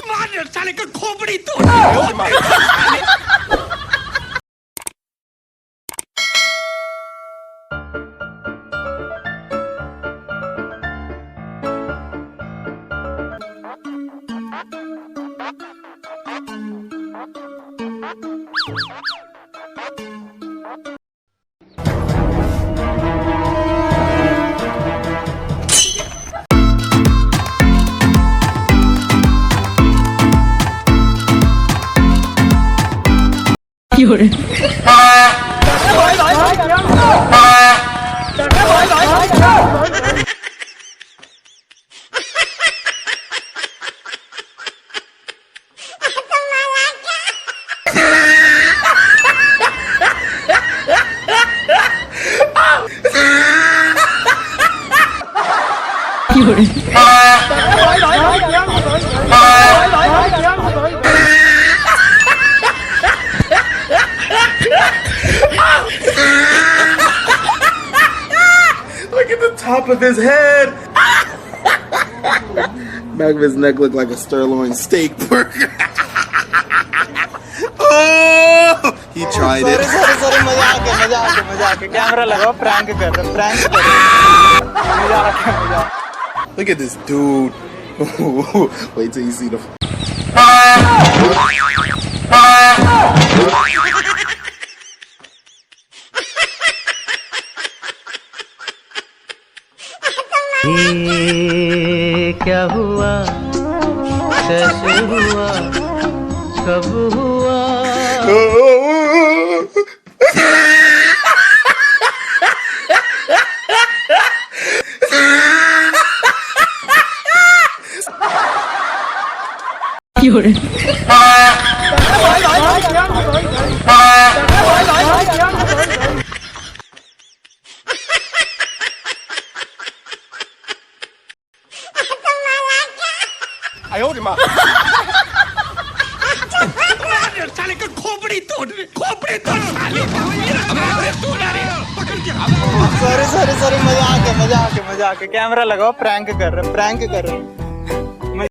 मार साले का खोपड़ी तोड़। Look at the top of his head. Back of his neck looked like a sirloin steak burger. Oh, he tried it. sorry मजाक है camera लगाओ प्रैंक कर रहे Look at this dude. Wait till you see the. ये क्या हुआ कैसे हुआ कब हुआ साले का खोपड़ी तोड़ साले पकड़ के सॉरी मजाक है कैमरा लगाओ प्रैंक कर रहे